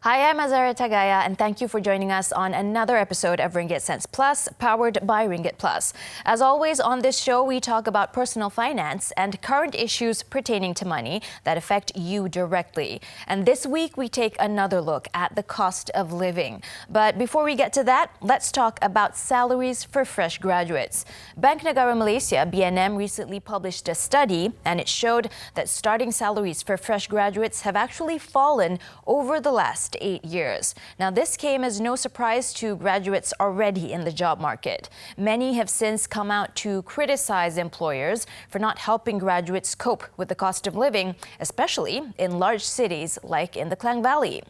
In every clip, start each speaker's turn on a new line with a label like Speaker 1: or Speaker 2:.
Speaker 1: Hi, I'm Azara Tagaya, and thank you for joining us on another episode of Ringgit Cents Plus, powered by RinggitPlus. As always, on this show, we talk about personal finance and current issues pertaining to money that affect you directly. And this week, we take another look at the cost of living. But before we get to that, let's talk about salaries for fresh graduates. Bank Negara Malaysia, BNM, recently published a study, and it showed that starting salaries for fresh graduates have actually fallen over the last 8 years. Now, this came as no surprise to graduates already in the job market. Many have since come out to criticize employers for not helping graduates cope with the cost of living, especially in large cities like in the Klang Valley.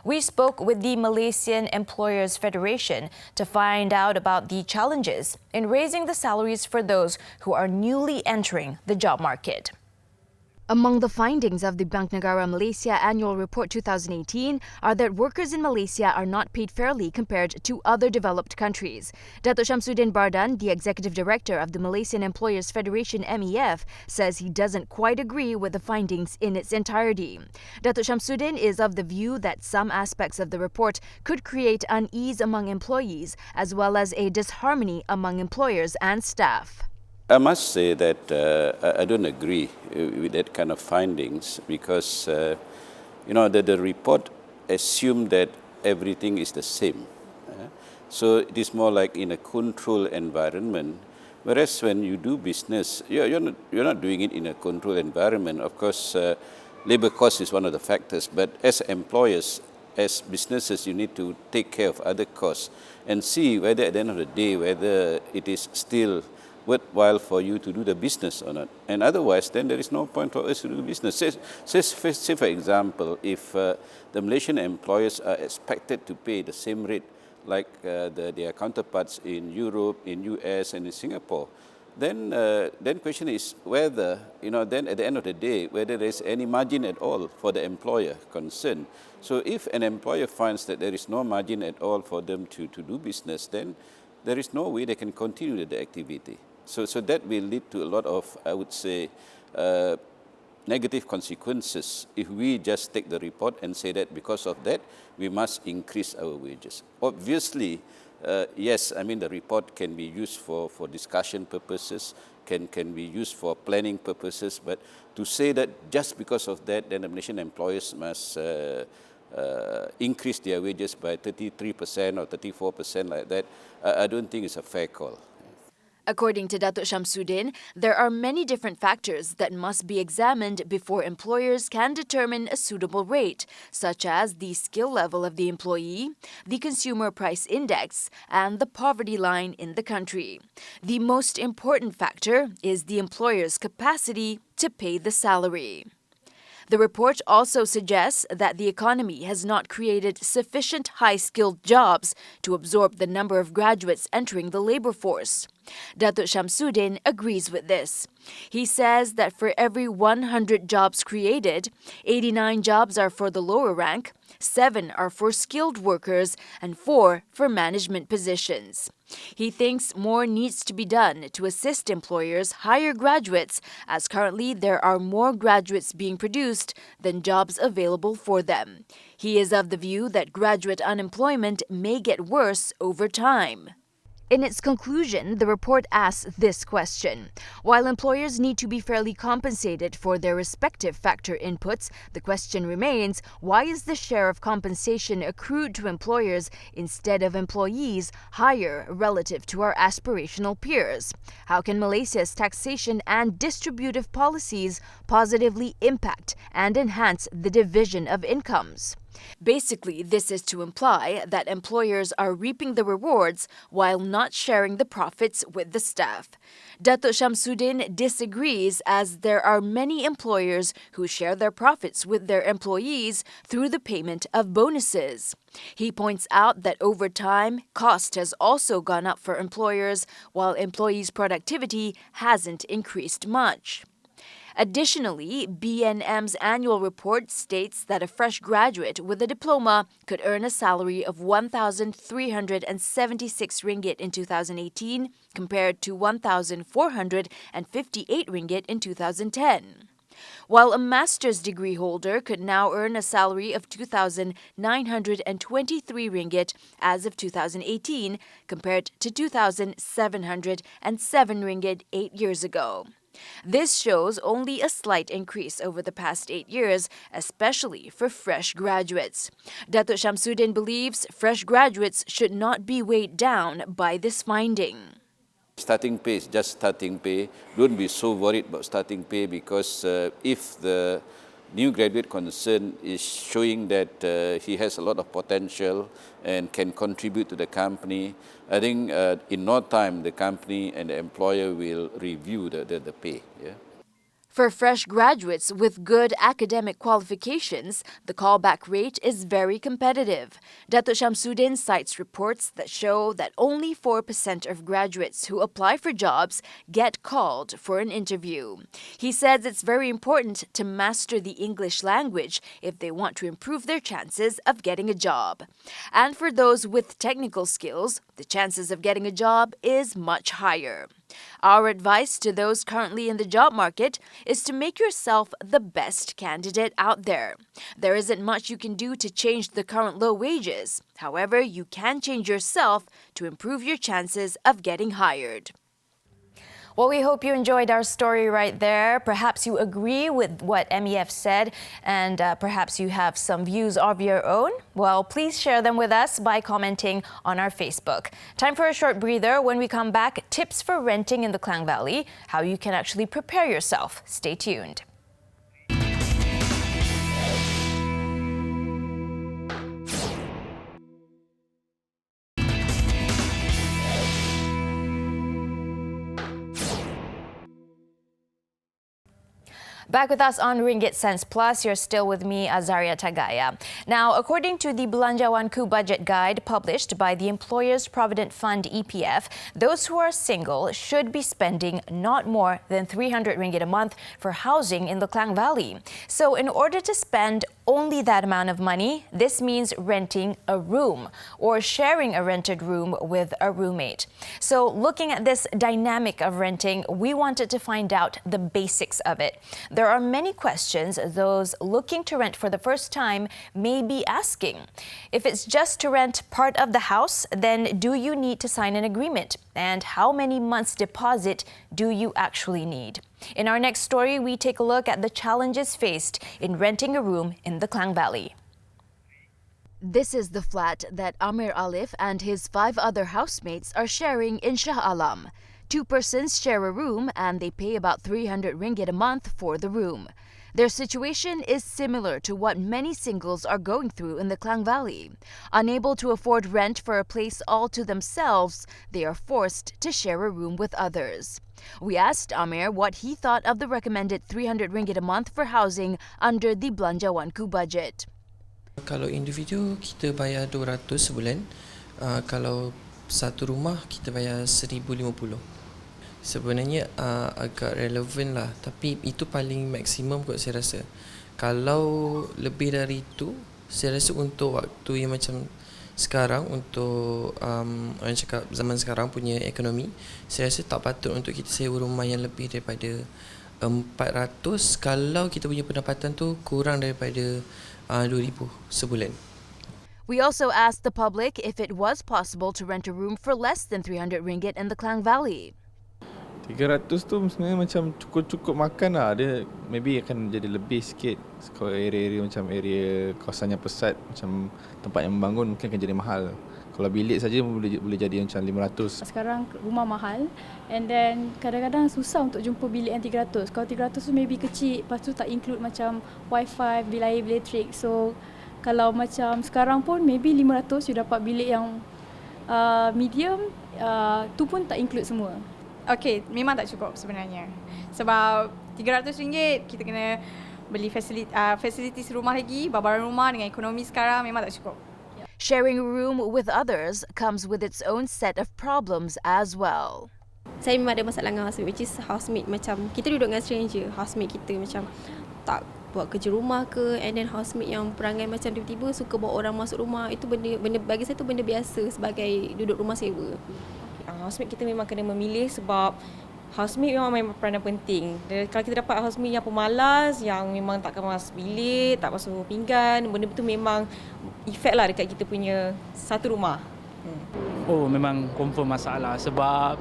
Speaker 1: We spoke with the Malaysian Employers Federation to find out about the challenges in raising the salaries for those who are newly entering the job market. Among the findings of the Bank Negara Malaysia Annual Report 2018 are that workers in Malaysia are not paid fairly compared to other developed countries. Datuk Shamsuddin Bardan, the Executive Director of the Malaysian Employers Federation MEF, says he doesn't quite agree with the findings in its entirety. Datuk Shamsuddin is of the view that some aspects of the report could create unease among employees as well as a disharmony among employers and staff.
Speaker 2: I must say that I don't agree with that kind of findings because, the report assumed that everything is the same. So it is more like in a controlled environment, whereas when you do business, you're not doing it in a controlled environment. Of course, labor cost is one of the factors, but as employers, as businesses, you need to take care of other costs and see whether at the end of the day, whether it is still worthwhile for you to do the business or not. And otherwise, then there is no point for us to do the business. Say for example, if the Malaysian employers are expected to pay the same rate like their counterparts in Europe, in US, and in Singapore, then question is whether, then at the end of the day, whether there is any margin at all for the employer concerned. So if an employer finds that there is no margin at all for them to do business, then there is no way they can continue the activity. So that will lead to a lot of, I would say, negative consequences if we just take the report and say that because of that, we must increase our wages. Obviously, yes, the report can be used for discussion purposes, can be used for planning purposes, but to say that just because of that, then the Malaysian employers must increase their wages by 33% or 34% like that, I don't think it's a fair call.
Speaker 1: According to Datuk Shamsuddin, there are many different factors that must be examined before employers can determine a suitable rate, such as the skill level of the employee, the consumer price index, and the poverty line in the country. The most important factor is the employer's capacity to pay the salary. The report also suggests that the economy has not created sufficient high-skilled jobs to absorb the number of graduates entering the labor force. Datuk Shamsuddin agrees with this. He says that for every 100 jobs created, 89 jobs are for the lower rank, 7 are for skilled workers, and 4 for management positions. He thinks more needs to be done to assist employers hire graduates, as currently there are more graduates being produced than jobs available for them. He is of the view that graduate unemployment may get worse over time. In its conclusion, the report asks this question. While employers need to be fairly compensated for their respective factor inputs, the question remains, why is the share of compensation accrued to employers instead of employees higher relative to our aspirational peers? How can Malaysia's taxation and distributive policies positively impact and enhance the division of incomes? Basically, this is to imply that employers are reaping the rewards while not sharing the profits with the staff. Datuk Shamsuddin disagrees as there are many employers who share their profits with their employees through the payment of bonuses. He points out that over time, cost has also gone up for employers while employees' productivity hasn't increased much. Additionally, BNM's annual report states that a fresh graduate with a diploma could earn a salary of 1,376 ringgit in 2018 compared to 1,458 ringgit in 2010. while a master's degree holder could now earn a salary of 2,923 ringgit as of 2018 compared to 2,707 ringgit 8 years ago. This shows only a slight increase over the past 8 years, especially for fresh graduates. Datuk Shamsuddin believes fresh graduates should not be weighed down by this finding.
Speaker 2: Starting pay is just starting pay. Don't be so worried about starting pay because if the new graduate concerned is showing that he has a lot of potential and can contribute to the company, I think in no time the company and the employer will review the pay. Yeah?
Speaker 1: For fresh graduates with good academic qualifications, the callback rate is very competitive. Datuk Shamsuddin cites reports that show that only 4% of graduates who apply for jobs get called for an interview. He says it's very important to master the English language if they want to improve their chances of getting a job. And for those with technical skills, the chances of getting a job is much higher. Our advice to those currently in the job market is to make yourself the best candidate out there. There isn't much you can do to change the current low wages. However, you can change yourself to improve your chances of getting hired. Well, we hope you enjoyed our story right there. Perhaps you agree with what MEF said and perhaps you have some views of your own. Well, please share them with us by commenting on our Facebook. Time for a short breather. When we come back, tips for renting in the Klang Valley, how you can actually prepare yourself. Stay tuned. Back with us on Ringgit Cents Plus, you're still with me, Azaria Tagaya. Now, according to the Belanjawanku Budget Guide published by the Employers Provident Fund EPF, those who are single should be spending not more than 300 ringgit a month for housing in the Klang Valley. So in order to spend only that amount of money, this means renting a room or sharing a rented room with a roommate. So looking at this dynamic of renting, we wanted to find out the basics of it. There are many questions those looking to rent for the first time may be asking. If it's just to rent part of the house, then do you need to sign an agreement? And how many months deposit do you actually need? In our next story, we take a look at the challenges faced in renting a room in the Klang Valley. This is the flat that Amir Alif and his 5 other housemates are sharing in Shah Alam. 2 persons share a room and they pay about 300 ringgit a month for the room. Their situation is similar to what many singles are going through in the Klang Valley. Unable to afford rent for a place all to themselves, they are forced to share a room with others. We asked Amir what he thought of the recommended 300 ringgit a month for housing under the Belanjawanku budget.
Speaker 3: Kalau individu kita bayar 200 sebulan, kalau satu rumah kita bayar 1050. Sebenarnya agak relevan lah, tapi itu paling maksimum kot saya rasa. Kalau lebih dari itu, saya rasa untuk waktu yang macam sekarang, untuk orang cakap zaman sekarang punya ekonomi, saya rasa tak patut untuk kita sewa rumah yang lebih daripada 400 kalau kita punya pendapatan tu kurang daripada 2000 sebulan.
Speaker 1: We also asked the public if it was possible to rent a room for less than 300 ringgit in the Klang Valley.
Speaker 4: 300 tu sebenarnya macam cukup makan lah. Dia maybe akan jadi lebih sikit. Kalau area-area macam area kawasan yang pesat, macam tempat yang membangun mungkin akan jadi mahal. Kalau bilik saja boleh jadi macam 500.
Speaker 5: Sekarang rumah mahal and then kadang-kadang susah untuk jumpa bilik yang 300. Kalau 300 tu maybe kecil, lepas tu tak include macam wifi, bil air, bil elektrik. So kalau macam sekarang pun maybe 500 you dapat bilik yang medium, tu pun tak include semua.
Speaker 6: Okey, memang tak cukup sebenarnya. Sebab RM300 kita kena beli facilities rumah lagi, barang rumah dengan ekonomi sekarang memang tak cukup.
Speaker 1: Sharing a room with others comes with its own set of problems as well.
Speaker 7: Saya memang ada masalah dengan housemate, which is housemate macam kita duduk dengan stranger, housemate kita macam tak buat kerja rumah ke, and then housemate yang perangai macam tiba-tiba suka bawa orang masuk rumah. Itu benda bagi saya tu benda biasa sebagai duduk rumah sewa.
Speaker 8: Housemate kita memang kena memilih sebab housemate memang peranan penting. Dan kalau kita dapat housemate yang pemalas, yang memang tak kemas bilik, tak basuh pinggan, benda tu memang efek lah dekat kita punya satu rumah.
Speaker 9: Oh, memang confirm masalah sebab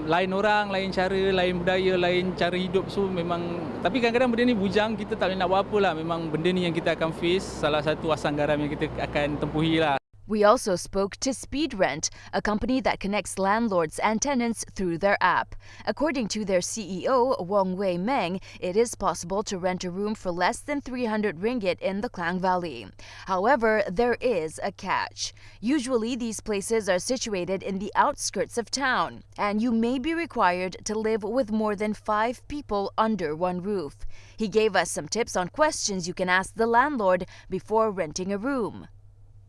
Speaker 9: lain orang, lain cara, lain budaya, lain cara hidup. So memang, tapi kadang-kadang benda ni bujang, kita tak boleh nak buat apa lah. Memang benda ni yang kita akan face, salah satu asam garam yang kita akan tempuhi lah.
Speaker 1: We also spoke to Speed Rent, a company that connects landlords and tenants through their app. According to their CEO, Wong Wei Meng, it is possible to rent a room for less than 300 ringgit in the Klang Valley. However, there is a catch. Usually, these places are situated in the outskirts of town, and you may be required to live with more than 5 people under one roof. He gave us some tips on questions you can ask the landlord before renting a room.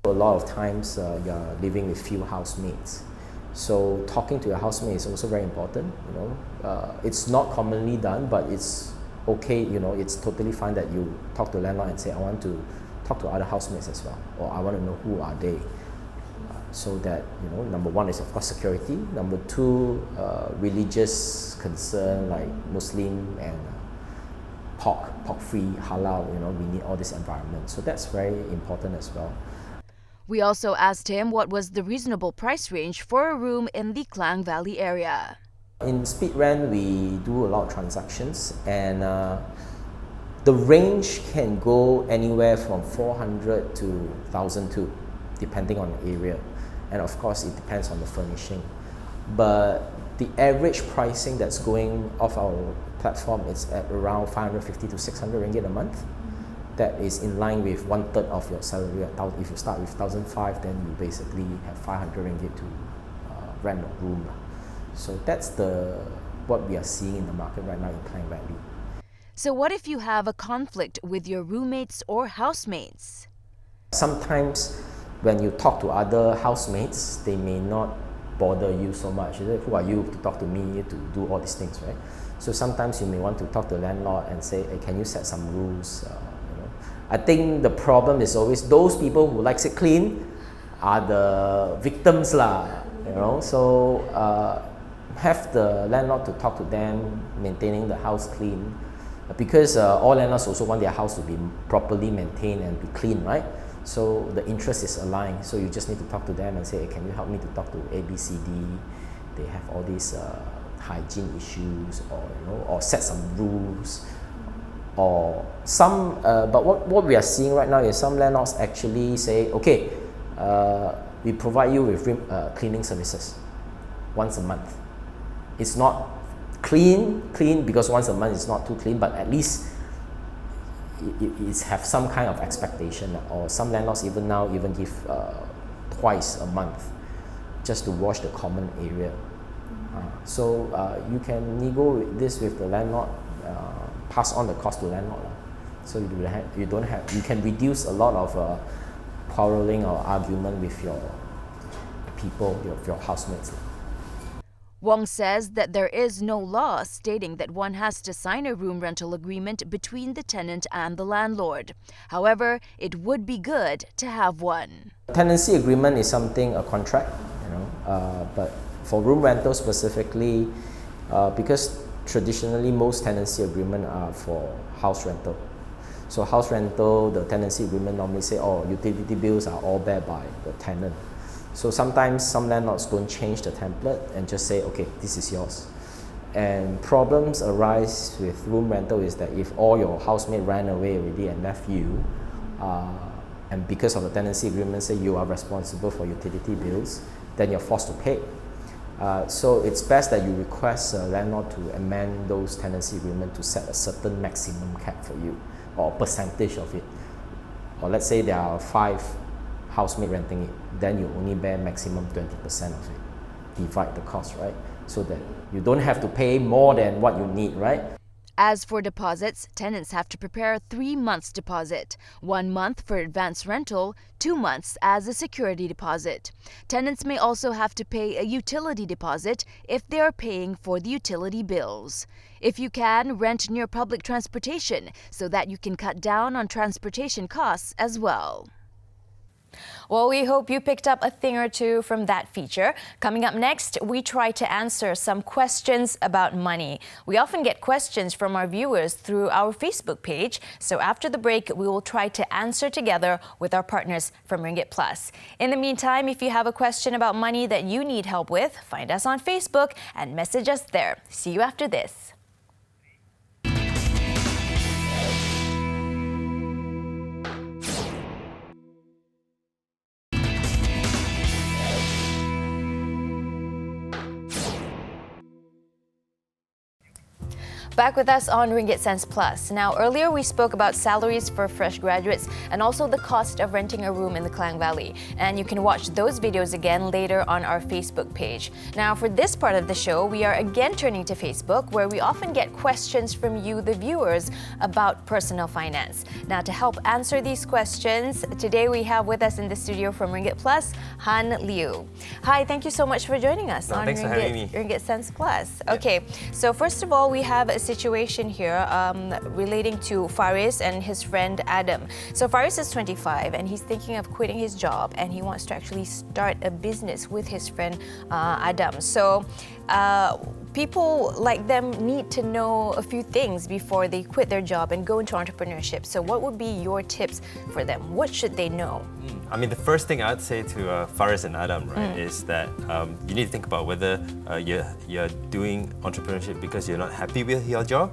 Speaker 10: A lot of times you're living with few housemates, so talking to your housemate is also very important. It's not commonly done, but it's okay. It's totally fine that you talk to landlord and say, I want to talk to other housemates as well, or I want to know who are they, so that number one is of course security. Number two, religious concern like Muslim and pork free, halal. We need all this environment, so that's very important as well.
Speaker 1: We also asked him what was the reasonable price range for a room in the Klang Valley area.
Speaker 10: In Speed Rent, we do a lot of transactions, and the range can go anywhere from 400 to 1,002, depending on the area. And of course, it depends on the furnishing. But the average pricing that's going off our platform is at around 550 to 600 ringgit a month. That is in line with 1/3 of your salary. If you start with 1,005, then you basically have 500 ringgit to rent a room. So that's what we are seeing in the market right now in Klang Valley.
Speaker 1: So what if you have a conflict with your roommates or housemates?
Speaker 10: Sometimes when you talk to other housemates, they may not bother you so much. Who are you to talk to me to do all these things, right? So sometimes you may want to talk to the landlord and say, hey, can you set some rules? I think the problem is always those people who likes it clean are the victims lah, So have the landlord to talk to them, maintaining the house clean, because all landlords also want their house to be properly maintained and be clean, right? So the interest is aligned. So you just need to talk to them and say, hey, can you help me to talk to ABCD? They have all these hygiene issues, or set some rules. Or some, but what we are seeing right now is some landlords actually say, okay, we provide you with cleaning services once a month. It's not clean because once a month is not too clean, but at least it have some kind of expectation. Or some landlords even give twice a month just to wash the common area. So you can negotiate this with the landlord. Pass on the cost to landlord, so you can reduce a lot of quarreling or argument with your people, your housemates.
Speaker 1: Wong says that there is no law stating that one has to sign a room rental agreement between the tenant and the landlord. However, it would be good to have one.
Speaker 10: Tenancy agreement is a contract, but for room rental specifically, because traditionally, most tenancy agreements are for house rental. So house rental, the tenancy agreement normally say, utility bills are all bear by the tenant. So sometimes some landlords don't change the template and just say, okay, this is yours. And problems arise with room rental is that if all your housemate ran away already and left you, and because of the tenancy agreement say you are responsible for utility bills, then you're forced to pay. So it's best that you request a landlord to amend those tenancy agreements to set a certain maximum cap for you, or percentage of it. Or let's say there are 5 housemates renting it, then you only bear maximum 20% of it. Divide the cost, right? So that you don't have to pay more than what you need, right?
Speaker 1: As for deposits, tenants have to prepare a 3 months deposit, 1 month for advance rental, 2 months as a security deposit. Tenants may also have to pay a utility deposit if they are paying for the utility bills. If you can, rent near public transportation so that you can cut down on transportation costs as well. Well, we hope you picked up a thing or two from that feature. Coming up next, we try to answer some questions about money. We often get questions from our viewers through our Facebook page. So after the break, we will try to answer together with our partners from RinggitPlus. In the meantime, if you have a question about money that you need help with, find us on Facebook and message us there. See you after this. Back with us on Ringgit Cents Plus. Now, earlier we spoke about salaries for fresh graduates and also the cost of renting a room in the Klang Valley. And you can watch those videos again later on our Facebook page. Now, for this part of the show, we are again turning to Facebook, where we often get questions from you, the viewers, about personal finance. Now, to help answer these questions, today we have with us in the studio from Ringgit Plus, Hann Liew. Hi, thank you so much for joining us on
Speaker 11: thanks for having me.
Speaker 1: Ringgit Cents Plus. Okay, so first of all, we have a situation here relating to Faris and his friend Adam. So Faris is 25 and he's thinking of quitting his job and he wants to actually start a business with his friend Adam. So people like them need to know a few things before they quit their job and go into entrepreneurship. So what would be your tips for them? What should they know?
Speaker 11: I mean, the first thing I'd say to Faris and Adam, right, is that you need to think about whether you're doing entrepreneurship because you're not happy with your job,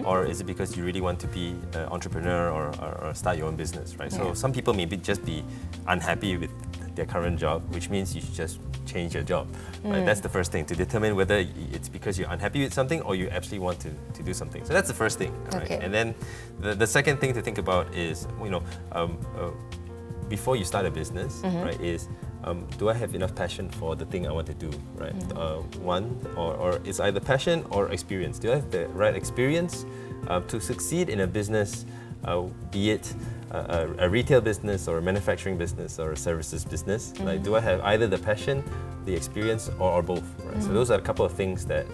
Speaker 11: or is it because you really want to be an entrepreneur or start your own business, right? So some people maybe just be unhappy with their current job, which means you should just change your job, right? That's the first thing, to determine whether it's because you're unhappy with something or you actually want to do something. So that's the first thing, right?
Speaker 1: Okay.
Speaker 11: And then the second thing to think about is, before you start a business, right, is do I have enough passion for the thing I want to do, right? One, or it's either passion or experience. Do I have the right experience to succeed in a business, be it a retail business or a manufacturing business or a services business? Like, do I have either the passion, the experience, or both? Right? So those are a couple of things that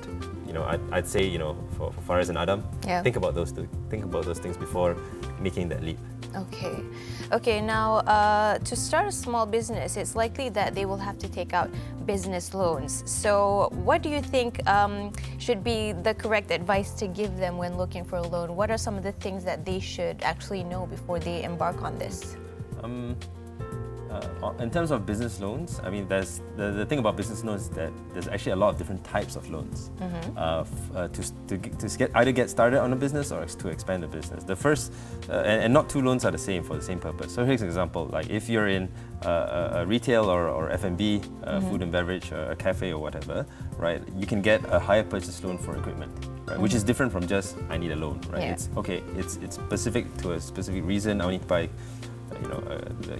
Speaker 11: I'd say for Faris and Adam, think about those things before making that leap.
Speaker 1: Okay. Now, to start a small business, it's likely that they will have to take out business loans. So what do you think should be the correct advice to give them when looking for a loan? What are some of the things that they should actually know before they embark on this?
Speaker 11: In terms of business loans, I mean, there's the thing about business loans is that there's actually a lot of different types of loans to either get started on a business or to expand the business. The first, and not two loans are the same for the same purpose. So here's an example: like if you're in a retail or F&B, food and beverage, a cafe or whatever, right? You can get a hire purchase loan for equipment, right? Which is different from just I need a loan, right? It's okay. It's specific to a specific reason. I need to buy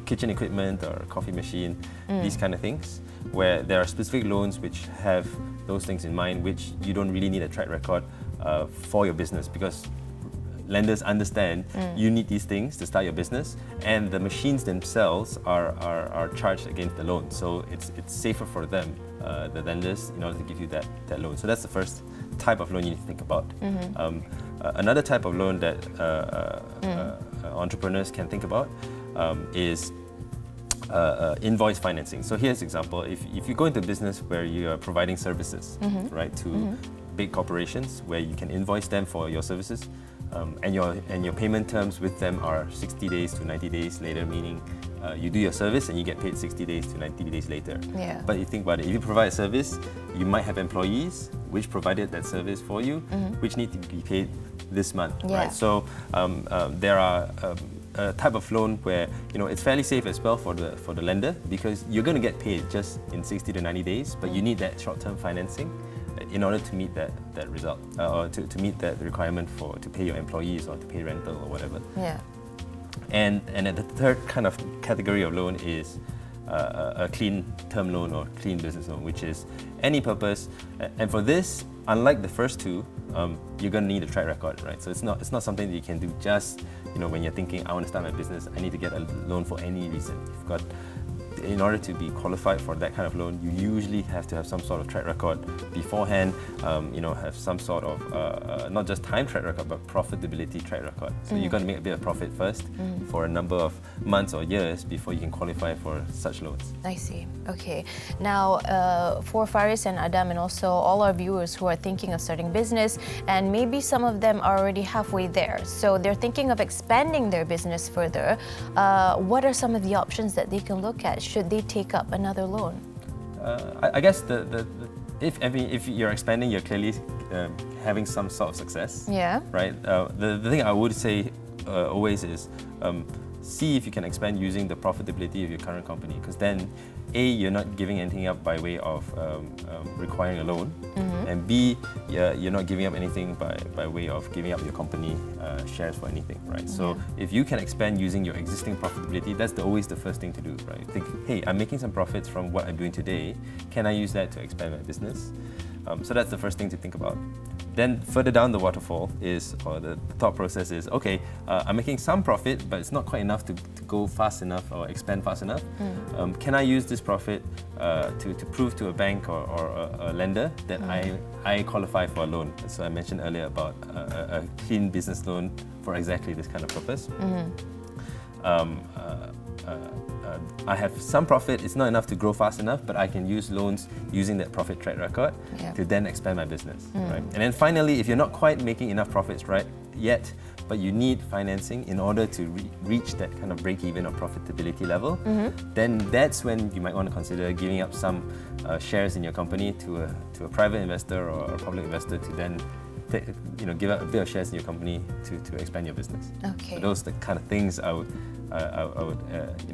Speaker 11: kitchen equipment or a coffee machine, these kind of things, where there are specific loans which have those things in mind, which you don't really need a track record for your business, because lenders understand you need these things to start your business, and the machines themselves are charged against the loan. So it's safer for them, the lenders, in order to give you that loan. So that's the first type of loan you need to think about. Another type of loan that entrepreneurs can think about is invoice financing. So here's an example. If you go into business where you are providing services, right, to big corporations, where you can invoice them for your services, and your payment terms with them are 60 days to 90 days later, meaning you do your service and you get paid 60 days to 90 days later. But you think about it, if you provide a service, you might have employees which provided that service for you, which need to be paid this month, right? So there are a type of loan where it's fairly safe as well for the lender, because you're going to get paid just in 60 to 90 days, but you need that short-term financing in order to meet that result, or to meet that requirement to pay your employees or to pay rental or whatever. And the third kind of category of loan is a clean term loan or clean business loan, which is any purpose. And for this, unlike the first two, you're going to need a track record, right? So it's not something that you can do just when you're thinking, I want to start my business, I need to get a loan for any reason. You've got in order to be qualified for that kind of loan, you usually have to have some sort of track record beforehand, have some sort of, not just time track record, but profitability track record. So you've got to make a bit of profit first for a number of months or years before you can qualify for such loans.
Speaker 12: I see. Okay. Now, for Faris and Adam and also all our viewers who are thinking of starting business, and maybe some of them are already halfway there, so they're thinking of expanding their business further, what are some of the options that they can look at should they take up another loan?
Speaker 11: I guess if you're expanding, you're clearly having some sort of success.
Speaker 12: Yeah.
Speaker 11: Right. The thing I would say always is see if you can expand using the profitability of your current company, because then A, you're not giving anything up by way of requiring a loan, and B, you're not giving up anything by way of giving up your company shares for anything, right? So if you can expand using your existing profitability, that's always the first thing to do, right? Think, hey, I'm making some profits from what I'm doing today. Can I use that to expand my business? So that's the first thing to think about. Then further down the waterfall is, or the thought process is, okay, I'm making some profit, but it's not quite enough to go fast enough or expand fast enough. Can I use this profit to prove to a bank or a lender that I qualify for a loan? So I mentioned earlier about a clean business loan for exactly this kind of purpose. I have some profit, it's not enough to grow fast enough, but I can use loans using that profit track record to then expand my business. Right? And then finally, if you're not quite making enough profits right yet, but you need financing in order to reach that kind of break-even or profitability level, then that's when you might want to consider giving up some shares in your company to a private investor or a public investor to then give up a bit of shares in your company to expand your business.
Speaker 12: Okay.
Speaker 11: So those are the kind of things I would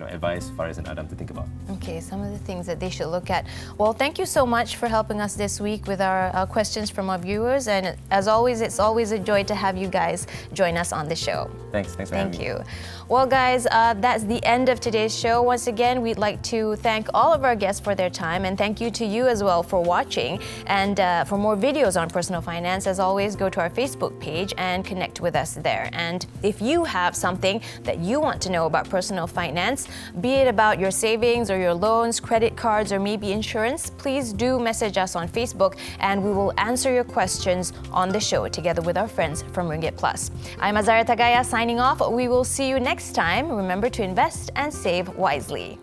Speaker 11: advise Faris and Adam to think about.
Speaker 12: Okay, some of the things that they should look at. Well, thank you so much for helping us this week with our questions from our viewers. And as always, it's always a joy to have you guys join us on the show.
Speaker 11: Thanks for having me.
Speaker 12: Thank you. Well, guys, that's the end of today's show. Once again, we'd like to thank all of our guests for their time, and thank you to you as well for watching. And for more videos on personal finance, as always, go to our Facebook page and connect with us there. And if you have something that you want to know about personal finance, be it about your savings or your loans, credit cards, or maybe insurance, please do message us on Facebook and we will answer your questions on the show together with our friends from RinggitPlus. I'm Azara Tagaya signing off. We will see you next time. Remember to invest and save wisely.